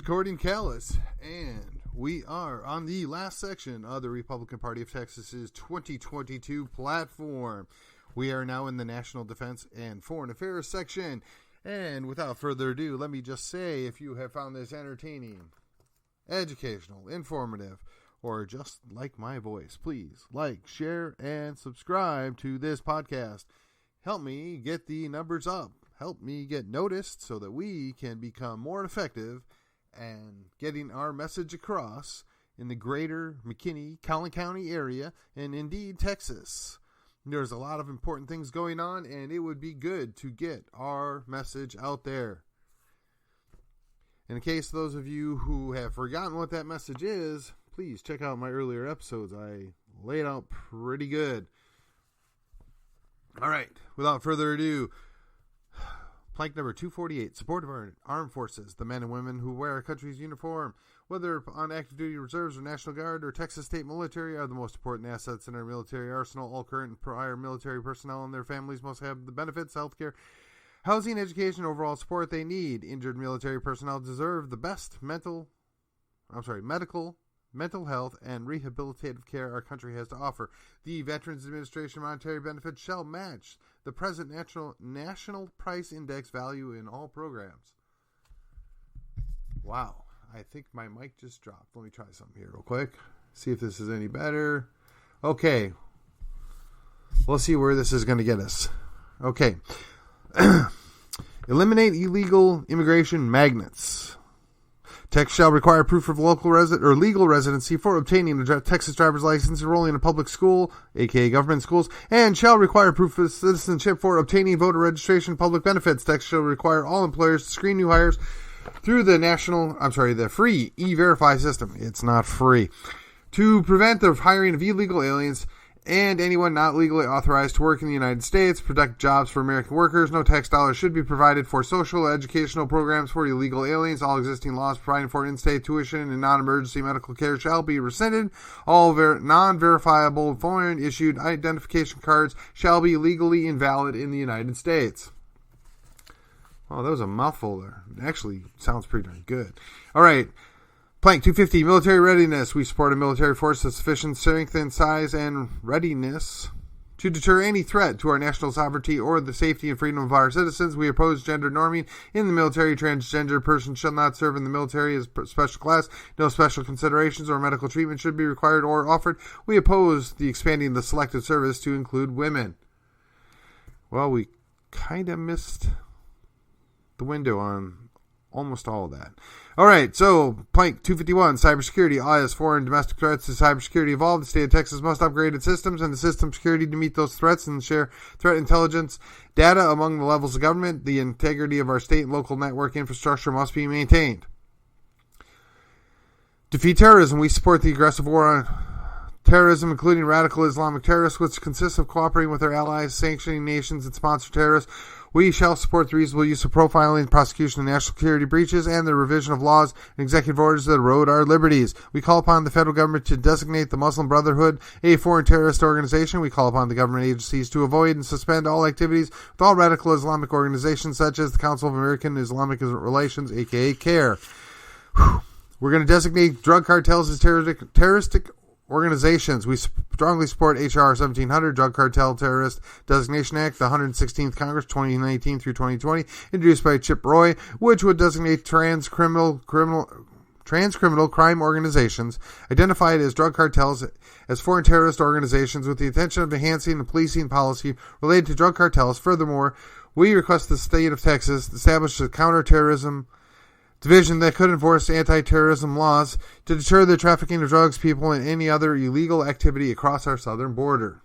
recording callous, and we are on the last section of the Republican Party of Texas's 2022 platform. We are now in the National Defense and Foreign Affairs section, and without further ado, let me just say, if you have found this entertaining, educational, informative, or just like my voice, please like, share, and subscribe to this podcast. Help me get the numbers up. Help me get noticed so that we can become more effective and getting our message across in the greater McKinney, Collin County area, and indeed Texas. There's a lot of important things going on, and it would be good to get our message out there. In case those of you who have forgotten what that message is, please check out my earlier episodes. I lay it out pretty good. All right, without further ado, plank number 248, support of our armed forces, the men and women who wear our country's uniform, whether on active duty reserves or National Guard or Texas State Military, are the most important assets in our military arsenal. All current and prior military personnel and their families must have the benefits, health care, housing, education, overall support they need. Injured military personnel deserve the best medical, mental health, and rehabilitative care our country has to offer. The Veterans Administration monetary benefits shall match the present national price index value in all programs. Wow, I think my mic just dropped. Let me try something here real quick. See if this is any better. Okay. Let's see where this is going to get us. Okay. Eliminate illegal immigration magnets. Texas shall require proof of local legal residency for obtaining a Texas driver's license, enrolling in a public school, aka government schools, and shall require proof of citizenship for obtaining voter registration public benefits. Texas shall require all employers to screen new hires through the free E-Verify system. It's not free. To prevent the hiring of illegal aliens and anyone not legally authorized to work in the United States, protect jobs for American workers. No tax dollars should be provided for social educational programs for illegal aliens. All existing laws providing for in-state tuition and non-emergency medical care shall be rescinded. All non-verifiable foreign-issued identification cards shall be legally invalid in the United States. Oh, that was a mouthful there. It actually sounds pretty darn good. All right. Plank 250, military readiness. We support a military force of sufficient strength and size and readiness to deter any threat to our national sovereignty or the safety and freedom of our citizens. We oppose gender norming in the military. Transgender persons shall not serve in the military as special class. No special considerations or medical treatment should be required or offered. We oppose the expanding the selective service to include women. Well, we kind of missed the window on almost all of that. All right, so plank 251, cybersecurity. As foreign and domestic threats to cybersecurity evolve, the state of Texas must upgrade its systems and the system security to meet those threats and share threat intelligence data among the levels of government. The integrity of our state and local network infrastructure must be maintained. Defeat terrorism. We support the aggressive war on terrorism, including radical Islamic terrorists, which consists of cooperating with our allies, sanctioning nations that sponsor terrorists. We shall support the reasonable use of profiling, prosecution of national security breaches, and the revision of laws and executive orders that erode our liberties. We call upon the federal government to designate the Muslim Brotherhood a foreign terrorist organization. We call upon the government agencies to avoid and suspend all activities with all radical Islamic organizations, such as the Council of American Islamic Relations, aka CARE. We're going to designate drug cartels as terroristic organizations. We strongly support H.R. 1700, Drug Cartel Terrorist Designation Act, the 116th Congress, 2019 through 2020, introduced by Chip Roy, which would designate transcriminal crime organizations identified as drug cartels as foreign terrorist organizations with the intention of enhancing the policing policy related to drug cartels. Furthermore, we request the state of Texas establish a counterterrorism division that could enforce anti-terrorism laws to deter the trafficking of drugs, people, and any other illegal activity across our southern border.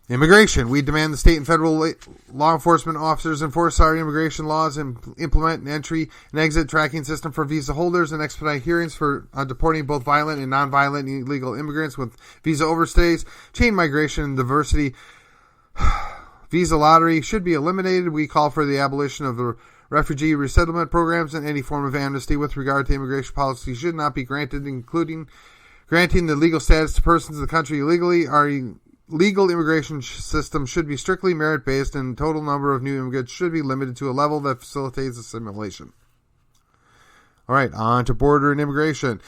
Immigration. We demand the state and federal law enforcement officers enforce our immigration laws and implement an entry and exit tracking system for visa holders and expedite hearings for deporting both violent and non-violent illegal immigrants with visa overstays. Chain migration and diversity. Visa lottery should be eliminated. We call for the abolition of the refugee resettlement programs and any form of amnesty with regard to immigration policy should not be granted, including granting the legal status to persons in the country illegally. Our legal immigration system should be strictly merit-based, and the total number of new immigrants should be limited to a level that facilitates assimilation. All right, on to border and immigration.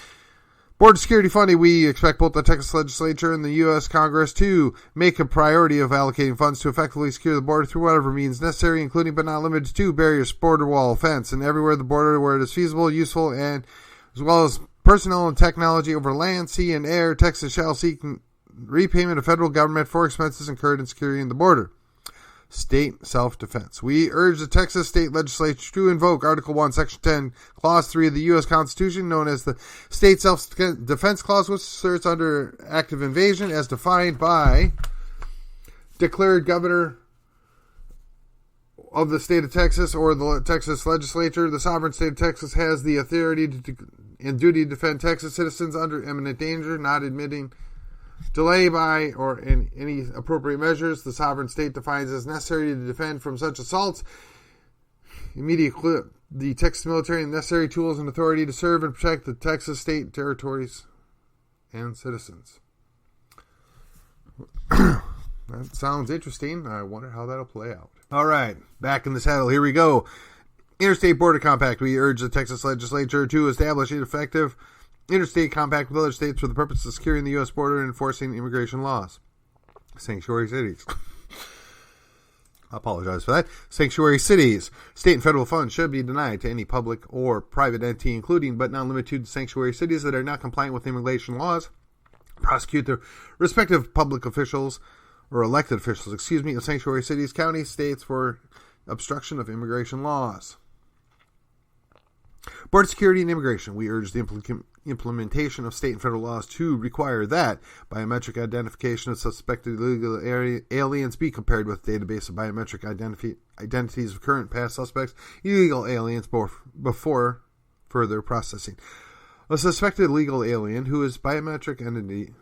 Border security funding. We expect both the Texas legislature and the U.S. Congress to make a priority of allocating funds to effectively secure the border through whatever means necessary, including but not limited to barriers, border wall, fence, and everywhere the border where it is feasible, useful, and as well as personnel and technology over land, sea, and air. Texas shall seek repayment of federal government for expenses incurred in securing the border. State self-defense. We urge the Texas state legislature to invoke Article 1, Section 10, Clause 3 of the U.S. Constitution, known as the State Self-Defense Clause, which asserts under active invasion as defined by declared governor of the state of Texas or the Texas legislature. The sovereign state of Texas has the authority and duty to defend Texas citizens under imminent danger, not admitting delay by or in any appropriate measures the sovereign state defines as necessary to defend from such assaults. Immediately, the Texas military and necessary tools and authority to serve and protect the Texas state territories and citizens. That sounds interesting. I wonder how that'll play out. All right, back in the saddle. Here we go. Interstate Border Compact. We urge the Texas legislature to establish an effective interstate compact with other states for the purpose of securing the U.S. border and enforcing immigration laws. Sanctuary cities. I apologize for that. Sanctuary cities. State and federal funds should be denied to any public or private entity, including but not limited to sanctuary cities that are not compliant with immigration laws. Prosecute the respective public officials or elected officials, of sanctuary cities, counties, states for obstruction of immigration laws. Border security and immigration. We urge the implementation of state and federal laws to require that biometric identification of suspected illegal aliens be compared with a database of biometric identities of current past suspects, illegal aliens before further processing. A suspected illegal alien who is biometric identity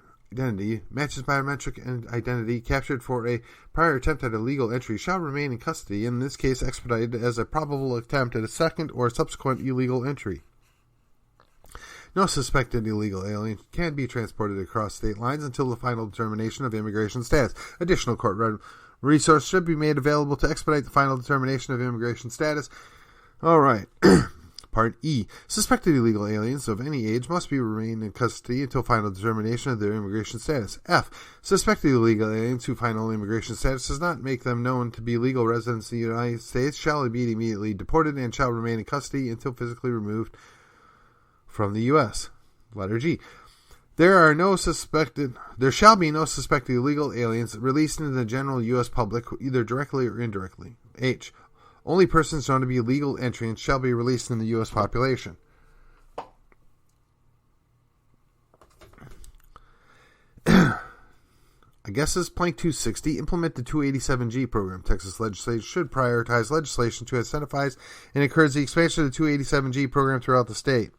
matches biometric identity captured for a prior attempt at illegal entry shall remain in custody, in this case expedited as a probable attempt at a second or subsequent illegal entry. No suspected illegal alien can be transported across state lines until the final determination of immigration status. Additional court resources should be made available to expedite the final determination of immigration status. All right. Part E. Suspected illegal aliens of any age must be remain in custody until final determination of their immigration status. F. Suspected illegal aliens whose final immigration status does not make them known to be legal residents of the United States shall be immediately deported and shall remain in custody until physically removed from the U.S. Letter G. There shall be no suspected illegal aliens released into the general U.S. public, either directly or indirectly. H. Only persons known to be legal entrants shall be released in the U.S. population. I guess this is Plank 260. Implement the 287G program. Texas legislature should prioritize legislation to incentivize and encourage the expansion of the 287G program throughout the state.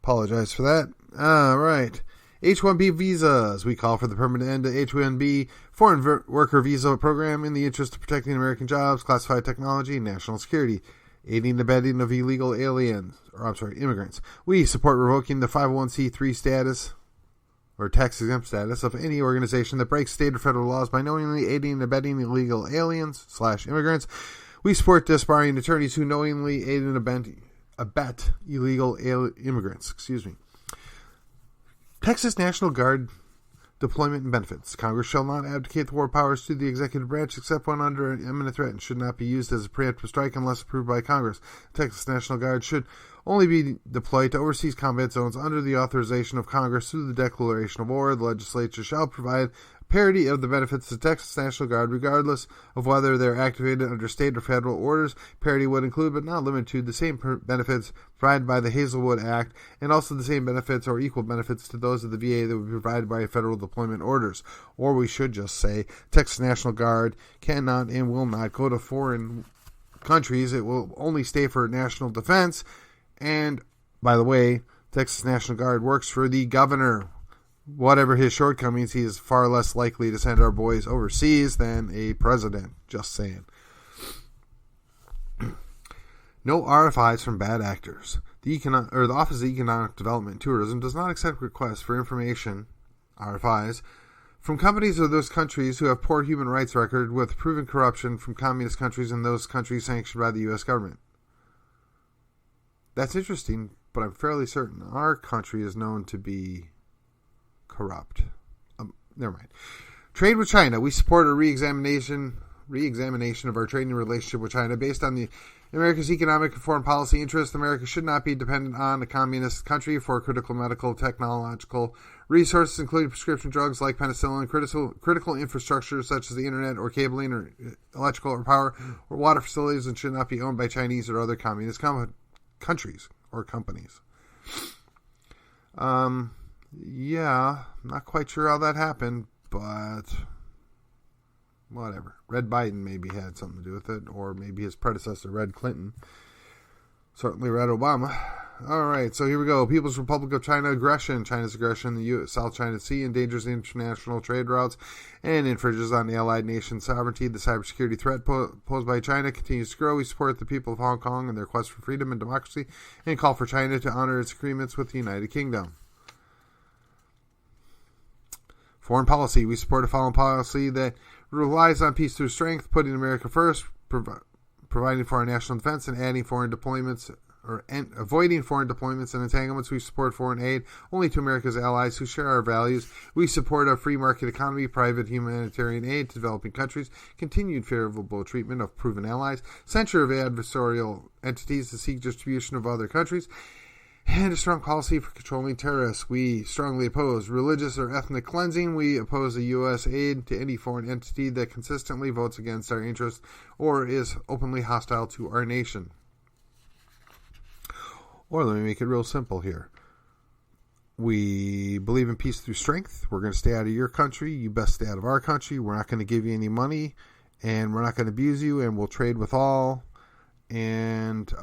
Apologize for that. All right. H-1B visas. We call for the permanent end to H-1B foreign worker visa program in the interest of protecting American jobs, classified technology, and national security, aiding and abetting of illegal immigrants. We support revoking the 501c3 status or tax-exempt status of any organization that breaks state or federal laws by knowingly aiding and abetting illegal aliens/immigrants. We support disbarring attorneys who knowingly aid and abet illegal immigrants. Texas National Guard deployment and benefits. Congress shall not abdicate the war powers to the executive branch except when under an imminent threat and should not be used as a preemptive strike unless approved by Congress. The Texas National Guard should only be deployed to overseas combat zones under the authorization of Congress through the declaration of war. The legislature shall provide parity of the benefits to Texas National Guard, regardless of whether they're activated under state or federal orders. Parity would include, but not limit to, the same benefits provided by the Hazelwood Act, and also the same benefits or equal benefits to those of the VA that would be provided by federal deployment orders. Or we should just say, Texas National Guard cannot and will not go to foreign countries. It will only stay for national defense. And, by the way, Texas National Guard works for the governor. Whatever his shortcomings, he is far less likely to send our boys overseas than a president. Just saying. No RFIs from bad actors. The Office of Economic Development and Tourism does not accept requests for information, RFIs, from companies of those countries who have poor human rights record with proven corruption from communist countries and those countries sanctioned by the U.S. government. That's interesting, but I'm fairly certain our country is known to be corrupt. Never mind. Trade with China. We support a re-examination of our trading relationship with China based on the America's economic and foreign policy interests. America should not be dependent on a communist country for critical medical technological resources, including prescription drugs like penicillin, critical infrastructure such as the internet or cabling or electrical or power or water facilities, and should not be owned by Chinese or other communist countries or companies. Yeah, not quite sure how that happened, but whatever. Red Biden maybe had something to do with it, or maybe his predecessor, Red Clinton. Certainly Red Obama. All right, so here we go. People's Republic of China aggression. China's aggression in the South China Sea endangers international trade routes and infringes on the allied nation's sovereignty. The cybersecurity threat posed by China continues to grow. We support the people of Hong Kong and their quest for freedom and democracy and call for China to honor its agreements with the United Kingdom. Foreign policy. We support a foreign policy that relies on peace through strength, putting America first, providing for our national defense, and avoiding foreign deployments and entanglements. We support foreign aid only to America's allies who share our values. We support a free market economy, private humanitarian aid to developing countries, continued favorable treatment of proven allies, censure of adversarial entities to seek distribution of other countries, and a strong policy for controlling terrorists. We strongly oppose religious or ethnic cleansing. We oppose the U.S. aid to any foreign entity that consistently votes against our interests or is openly hostile to our nation. Or let me make it real simple here. We believe in peace through strength. We're going to stay out of your country. You best stay out of our country. We're not going to give you any money, and we're not going to abuse you, and we'll trade with all. And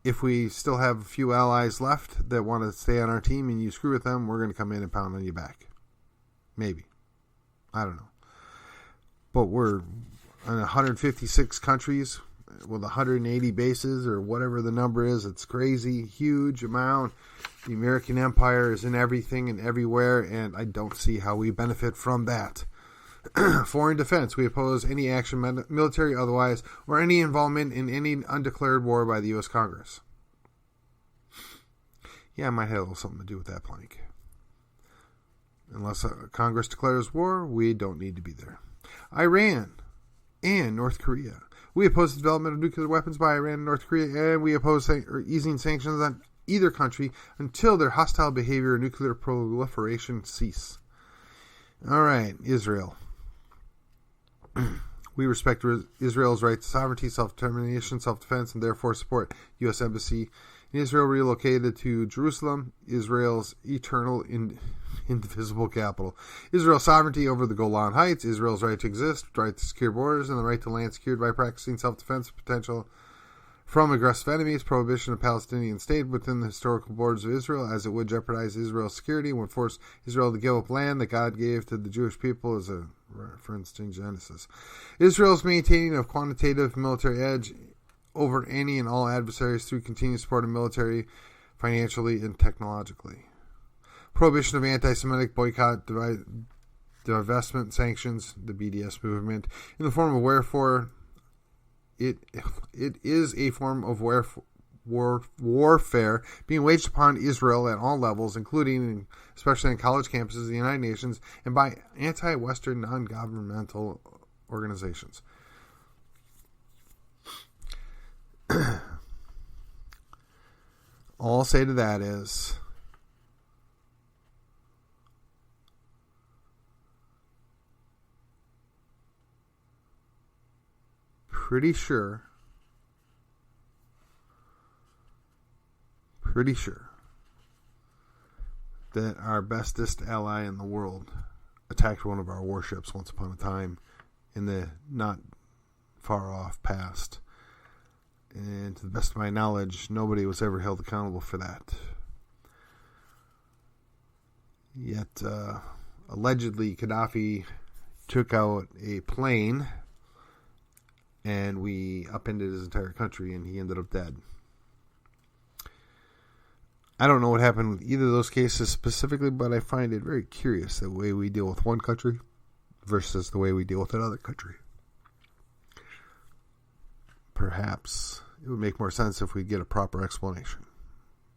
if we still have a few allies left that want to stay on our team and you screw with them, we're going to come in and pound on you back. Maybe. I don't know. But we're in 156 countries with 180 bases or whatever the number is. It's crazy, huge amount. The American empire is in everything and everywhere, and I don't see how we benefit from that. Foreign defense. We oppose any action, military, otherwise, or any involvement in any undeclared war by the U.S. Congress. Yeah, I might have a little something to do with that plank. Unless Congress declares war, we don't need to be there. Iran and North Korea. We oppose the development of nuclear weapons by Iran and North Korea, and we oppose easing sanctions on either country until their hostile behavior and nuclear proliferation cease. All right, Israel. We respect Israel's right to sovereignty, self-determination, self-defense, and therefore support U.S. Embassy in Israel relocated to Jerusalem, Israel's eternal indivisible capital. Israel's sovereignty over the Golan Heights, Israel's right to exist, right to secure borders, and the right to land secured by practicing self-defense potential from aggressive enemies, prohibition of Palestinian state within the historical borders of Israel, as it would jeopardize Israel's security and would force Israel to give up land that God gave to the Jewish people, as a reference to Genesis. Israel's maintaining of quantitative military edge over any and all adversaries through continued support of military, financially, and technologically. Prohibition of anti-Semitic boycott, divestment sanctions, the BDS movement, in the form of wherefore it is a form of warfare being waged upon Israel at all levels, including, especially on college campuses of the United Nations, and by anti-Western non-governmental organizations. All I'll say to that is, pretty sure that our bestest ally in the world attacked one of our warships once upon a time in the not far off past. And to the best of my knowledge, nobody was ever held accountable for that. Yet, allegedly, Gaddafi took out a plane and we upended his entire country, and he ended up dead. I don't know what happened with either of those cases specifically, but I find it very curious the way we deal with one country versus the way we deal with another country. Perhaps it would make more sense if we get a proper explanation.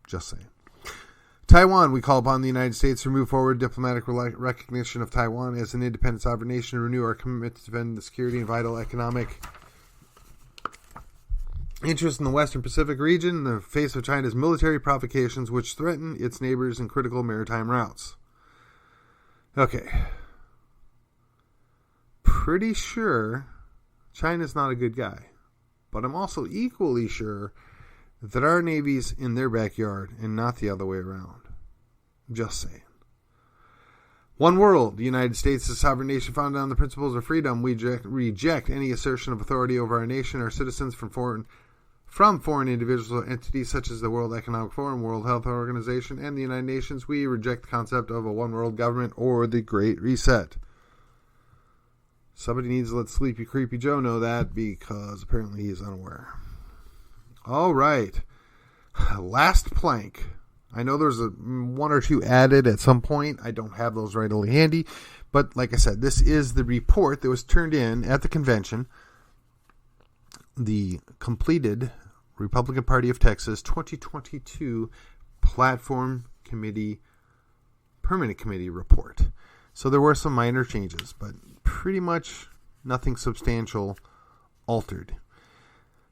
Just saying. Taiwan, we call upon the United States to move forward diplomatic recognition of Taiwan as an independent sovereign nation and renew our commitment to defend the security and vital economic interest in the Western Pacific region in the face of China's military provocations which threaten its neighbors and critical maritime routes. Okay. Pretty sure China's not a good guy. But I'm also equally sure that our Navy's in their backyard and not the other way around. Just saying. One world. The United States is a sovereign nation founded on the principles of freedom. We reject any assertion of authority over our nation or citizens from foreign individuals or entities such as the World Economic Forum, World Health Organization, and the United Nations. We reject the concept of a one world government or the Great Reset. Somebody needs to let Sleepy Creepy Joe know that because apparently he's unaware. All right. Last plank. I know there's one or two added at some point. I don't have those readily handy. But like I said, this is the report that was turned in at the convention. The completed Republican Party of Texas 2022 Platform Committee Permanent Committee report. So there were some minor changes, but pretty much nothing substantial altered.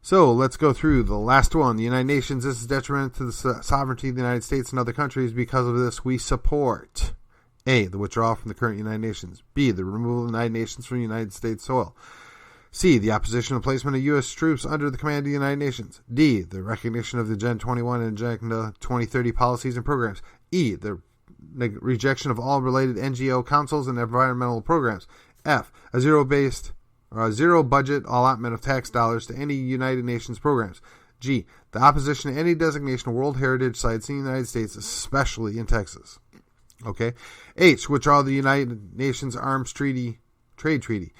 So let's go through the last one. The United Nations, this is detrimental to the sovereignty of the United States and other countries. Because of this, we support A, the withdrawal from the current United Nations. B, the removal of the United Nations from United States soil. C, the opposition and placement of U.S. troops under the command of the United Nations. D, the recognition of the Gen 21 and Agenda 2030 policies and programs. E, the rejection of all related NGO councils and environmental programs. F, a zero budget allotment of tax dollars to any United Nations programs. G, the opposition to any designation of World Heritage Sites in the United States, especially in Texas. Okay. H, withdrawal of the United Nations Arms Trade Treaty.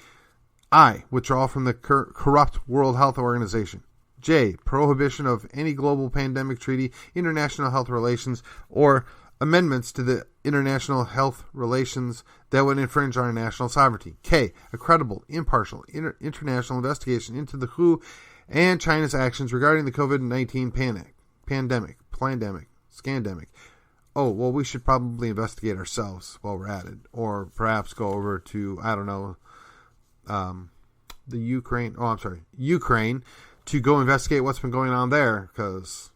I, withdrawal from the corrupt World Health Organization. J, prohibition of any global pandemic treaty, international health relations, or amendments to the international health relations that would infringe our national sovereignty. K, a credible, impartial, international investigation into the WHO and China's actions regarding the COVID-19 pandemic, scandemic. Oh, well, we should probably investigate ourselves while we're at it. Or perhaps go over to, I don't know, Ukraine to go investigate what's been going on there. Because,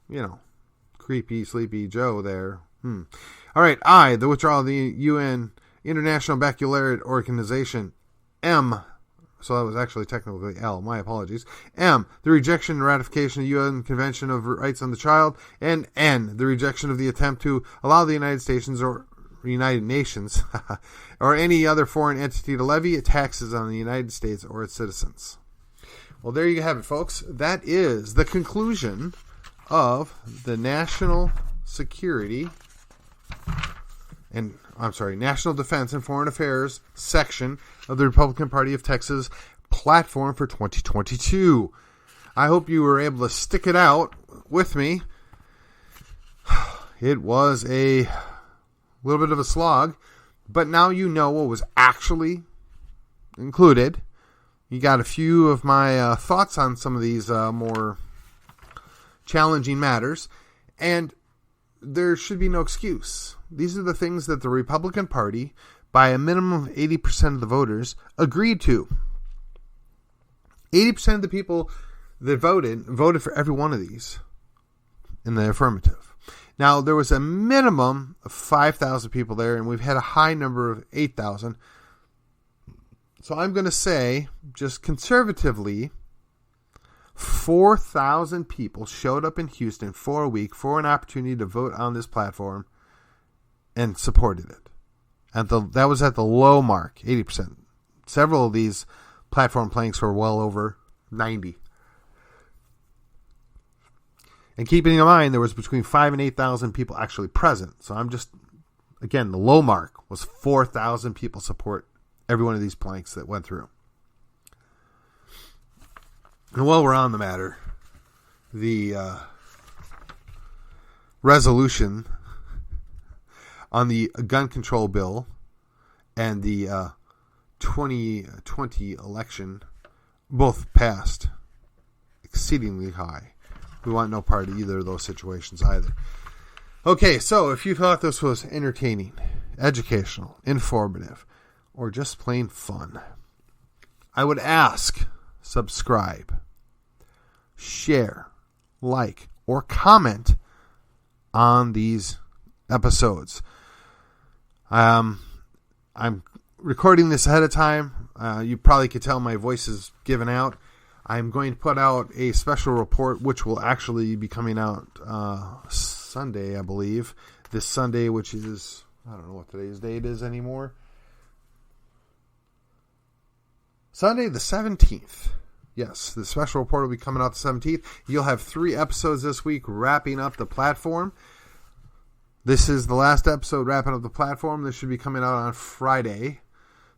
creepy, sleepy Joe there. All right, I, the withdrawal of the UN International Baccalaureate Organization. M, so that was actually technically L, my apologies. M, the rejection and ratification of the UN Convention of Rights on the Child. And N, the rejection of the attempt to allow the United Nations or any other foreign entity to levy taxes on the United States or its citizens. Well, there you have it, folks. That is the conclusion of the national security and National Defense and Foreign Affairs section of the Republican Party of Texas platform for 2022. I hope you were able to stick it out with me. It was a little bit of a slog, but now you know what was actually included. You got a few of my thoughts on some of these more challenging matters, and there should be no excuse. These are the things that the Republican Party, by a minimum of 80% of the voters, agreed to. 80% of the people that voted for every one of these in the affirmative. Now, there was a minimum of 5,000 people there, and we've had a high number of 8,000. So I'm going to say, just conservatively, 4,000 people showed up in Houston for a week for an opportunity to vote on this platform and supported it. And that was at the low mark, 80%. Several of these platform planks were well over 90. And keeping in mind, there was between 5,000 and 8,000 people actually present. So again, the low mark was 4,000 people support every one of these planks that went through. And while we're on the matter, the resolution on the gun control bill and the 2020 election both passed exceedingly high. We want no part of either of those situations either. Okay, so if you thought this was entertaining, educational, informative, or just plain fun, I would ask, subscribe, share, like, or comment on these episodes. I'm recording this ahead of time. You probably could tell my voice is given out. I'm going to put out a special report, which will actually be coming out Sunday, I believe. This Sunday, which is, I don't know what today's date is anymore. Sunday the 17th. Yes, the special report will be coming out the 17th. You'll have 3 episodes this week wrapping up the platform. This is the last episode wrapping up the platform. This should be coming out on Friday.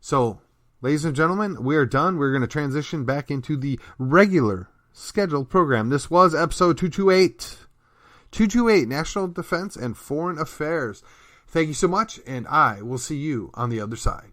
So, ladies and gentlemen, we are done. We're going to transition back into the regular scheduled program. This was episode 228. 228, National Defense and Foreign Affairs. Thank you so much, and I will see you on the other side.